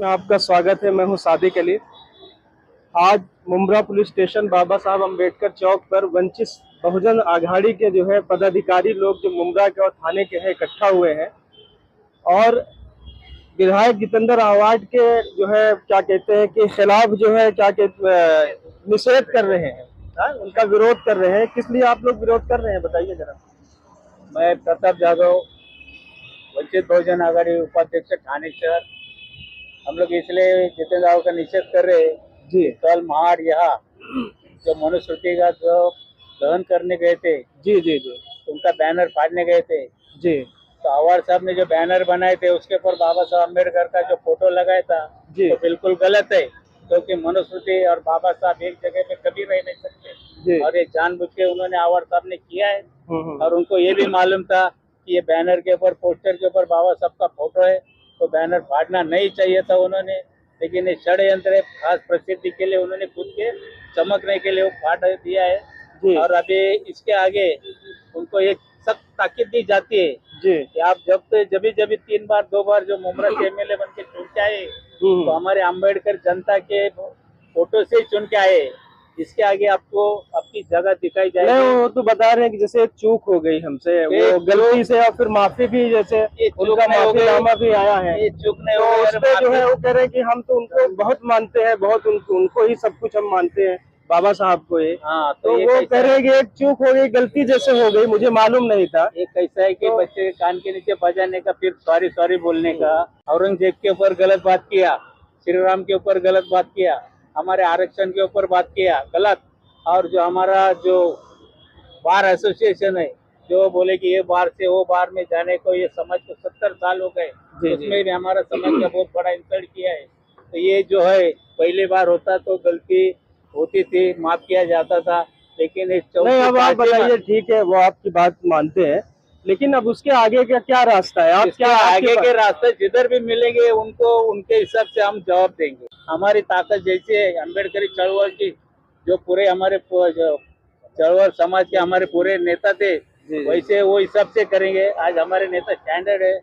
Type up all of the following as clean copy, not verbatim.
में आपका स्वागत है। मैं हूं सादिक अली। आज मुंब्रा पुलिस स्टेशन बाबा साहब अम्बेडकर चौक पर वंचित बहुजन आघाड़ी के जो है पदाधिकारी लोग जो मुंब्रा के और थाने के हैं इकट्ठा हुए हैं और विधायक जितेंद्र आव्हाड के जो है क्या कहते हैं कि खिलाफ जो है क्या कहते निषेध कर रहे हैं। उनका विरोध कर रहे हैं। किस लिए आप लोग विरोध कर रहे हैं बताइए जरा। मैं प्रताप जाधव, वंचित बहुजन आघाड़ी उपाध्यक्ष ठाणे शहर। हम लोग इसलिए जितेंद्र राव का निषेध कर रहे हैं जी कल महाड़ यहाँ जो मनुस्मृति का जो दहन करने गए थे, जी जी जी उनका बैनर फाड़ने गए थे। जी तो आव्हाड साहब ने जो बैनर बनाए थे उसके ऊपर बाबा साहब अम्बेडकर का जो फोटो लगाया था जी तो बिल्कुल गलत है, क्योंकि मनुस्मृति और बाबा साहब एक जगह पे कभी रह नहीं सकते। जी और ये जानबूझ के उन्होंने आव्हाड साहब ने किया है। और उनको ये भी मालूम था कि ये बैनर के ऊपर, पोस्टर के ऊपर बाबा साहब का फोटो है, तो बैनर फाड़ना नहीं चाहिए था उन्होंने। लेकिन ये षड्यंत्र खास प्रसिद्धि के लिए उन्होंने खुद के चमकने के लिए वो फाड़ दिया है। जी और अभी इसके आगे उनको एक सख्त ताकीद दी जाती है जी कि आप जब 3 बार 2 बार जो मुंब्रा के एमएलए बन के चुन के आए तो हमारे अम्बेडकर जनता के फोटो से चुन के आए। इसके आगे आपको आपकी जगह दिखाई नहीं, जाएगी। वो तो बता रहे हैं कि जैसे चूक हो गई हमसे, वो गलती से, और फिर माफी भी, जैसे उनका माफीनामा भी आया है। ये चूक नहीं तो हो उस पे जो है वो कह रहे हैं कि हम तो उनको बहुत मानते हैं, बहुत उनको ही सब कुछ हम मानते हैं, बाबा साहब को ही। हाँ, तो वो कह रहे हैं कि एक चूक हो गई, गलती जैसे हो गई, मुझे मालूम नहीं था। एक कैसा है कि बच्चे कान के नीचे बजाने का, फिर सॉरी सॉरी बोलने का। औरंगजेब के ऊपर गलत बात किया, श्री राम के ऊपर गलत बात किया, हमारे आरक्षण के ऊपर बात किया गलत। और जो हमारा जो बार एसोसिएशन है जो बोले कि ये बार से वो बार में जाने को, ये समाज को 70 साल हो गए, उसमें भी हमारा समाज का बहुत बड़ा इंसल्ट किया है। तो ये जो है पहली बार होता तो गलती होती थी, माफ किया जाता था। लेकिन इस नहीं, अब आप बताइए, ठीक है वो आपकी बात मानते हैं, लेकिन अब उसके आगे का क्या रास्ता है? आप क्या आगे के रास्ते जिधर भी मिलेंगे उनको उनके हिसाब से हम जवाब देंगे। हमारी ताकत जैसे अम्बेडकरी चळवळ की जो पूरे हमारे चळवळ समाज के हमारे पूरे नेता थे, वैसे वो हिसाब से करेंगे। आज हमारे नेता स्टैंडर्ड है,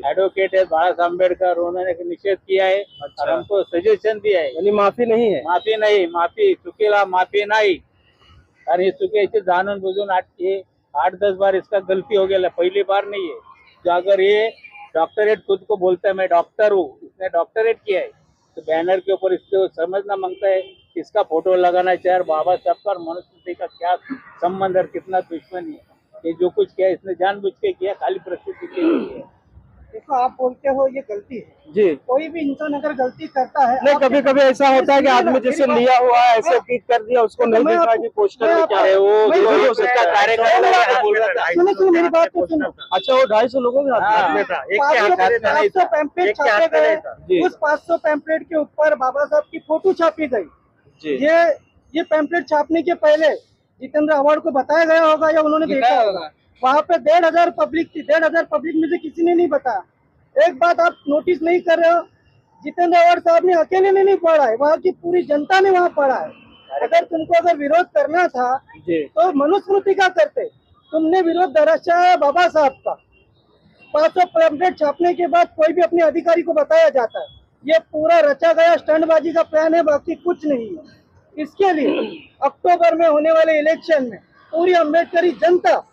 एडवोकेट है बाबा साहब अम्बेडकर, उन्होंने निषेध किया है। अच्छा। और हमको सजेशन दिया है, यानी माफी नहीं है? माफी नहीं, माफी चुकीला माफी नाही। कारण हे चुकीचे जाणून बुजून 8-10 बार इसका गलती हो गया, पहली बार नहीं है। जो अगर ये डॉक्टरेट खुद को बोलता है मैं डॉक्टर हूँ, इसने डॉक्टरेट किया है, तो बैनर के ऊपर इसको समझना मांगता है किसका फोटो लगाना चाहिए और बाबा साहब का और मनुस्मृति का क्या संबंध और कितना दुश्मनी है। ये जो कुछ किया इसने जानबूझ के किया, खाली प्रसिद्धि के लिए। देखो, आप बोलते हो ये गलती है जी। कोई भी इंसान अगर गलती करता है, नहीं, कभी कभी ऐसा होता है कि आदमी जैसे लिया हुआ है ऐसे ट्वीट कर दिया, उसको नहीं देखा कि पोस्टर में क्या है। वो उसका कार्यकर्ता बोल रहा था। सुनो मेरी बात तो सुनो। अच्छा, वो 250 लोगों के हाथ में था। 500 पैम्पलेट छापे गए, उस 500 पैम्पलेट के ऊपर बाबा साहब की फोटो छापी गई। ये पैम्पलेट छापने के पहले जितेंद्र आव्हाड को बताया गया होगा या उन्होंने देखा होगा? वहाँ पे 1,500 पब्लिक थी, 1,500 पब्लिक में से किसी ने नहीं बताया। एक बात आप नोटिस नहीं कर रहे हो, जितेंद्र आव्हाड साहब ने अकेले ने नहीं पढ़ा है, वहाँ की पूरी जनता ने वहाँ पढ़ा है। अगर विरोध करना था तो मनुस्मृति का करते, तुमने विरोध दर्शाया बाबा साहब का। 500 पैम्पलेट छापने के बाद कोई भी अपने अधिकारी को बताया जाता है। ये पूरा रचा गया स्टंटबाजी का प्लान है, बाकी कुछ नहीं है। इसके लिए अक्टूबर में होने वाले इलेक्शन में पूरी अम्बेडकरी जनता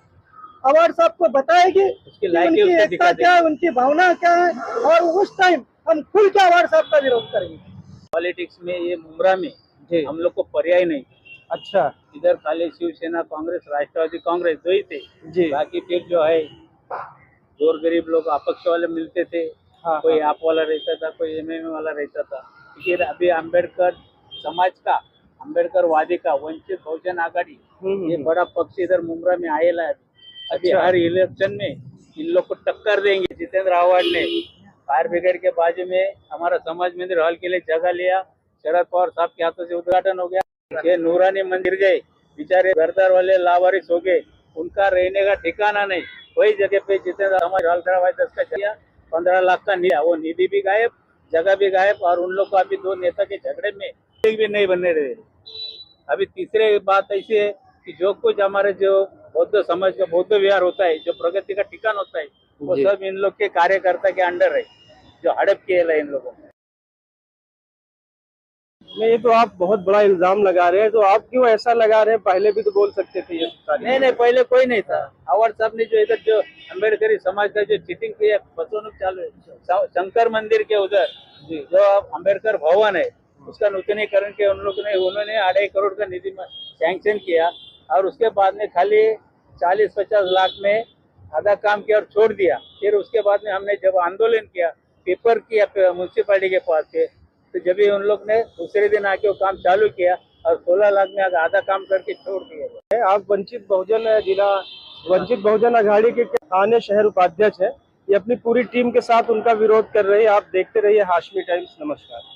आव्हाड साहब को बताएगी कि उनकी एकता क्या है, उनकी भावना क्या है, और उस टाइम हम खुल के आव्हाड साहब का विरोध करेंगे। पॉलिटिक्स में ये मुंब्रा में हम लोग को पर्याय नहीं। अच्छा। इधर खाली शिवसेना कांग्रेस, राष्ट्रवादी कांग्रेस दो ही थे जी। बाकी फिर जो है जोर गरीब लोग अपक्ष वाले मिलते थे। कोई आप वाला रहता था, कोई एमएमए वाला रहता था। फिर अभी अम्बेडकर समाज का, अम्बेडकर वादी का वंचित बहुजन आघाड़ी, ये बड़ा पक्ष इधर मुंब्रा में आएला है। अभी हर इलेक्शन में इन लोग को टक्कर देंगे। जितेंद्र आव्हाड ने फायर ब्रिगेड के बाजू में हमारा समाज मंदिर हॉल के लिए जगह लिया, शरद पवार साहब के हाथों से उद्घाटन हो गया। ये नूरानी मंदिर गए, बेचारे घरदार वाले लावारिस हो गए, उनका रहने का ठिकाना नहीं। वही जगह पे जितेंद्र समाज हॉल खड़ा हुआ 10 का चाहिए, 15 लाख का निया, वो निधि भी गायब, जगह भी गायब। और उन लोग को अभी 2 नेता के झगड़े में एक भी नहीं बनने रहे। अभी तीसरी बात ऐसी है कि जो कुछ हमारे जो बौद्ध समाज का बौद्ध विहार होता है, जो प्रगति का ठिकाना होता है, वो सब इन लोग के कार्यकर्ता के अंडर है, जो हड़प किए इन लोगों ने। नहीं, ये तो आप बहुत बड़ा इल्जाम लगा रहे हैं, तो आप क्यों ऐसा लगा रहे हैं? पहले भी तो बोल सकते थे ये सारी। नहीं, पहले कोई नहीं था। अवार्ड साहब ने जो इधर जो अम्बेडकरी समाज का जो चीटिंग की है, फसवणूक चालू है, शंकर मंदिर के उधर जो अम्बेडकर भवन है उसका नूतनीकरण के उन्होंने 2.5 करोड़ का निधि सैंक्शन किया और उसके बाद में खाली 40-50 लाख में आधा काम किया और छोड़ दिया। फिर उसके बाद में हमने जब आंदोलन किया पेपर किया म्यूनसिपालिटी के पास से, तो जब भी उन लोग ने दूसरे दिन आके वो काम चालू किया और 16 लाख में आधा काम करके छोड़ दिया। आप वंचित बहुजन अघाड़ी के थाने शहर उपाध्यक्ष है, ये अपनी पूरी टीम के साथ उनका विरोध कर रही है। आप देखते रहिए हाशमी टाइम्स। नमस्कार।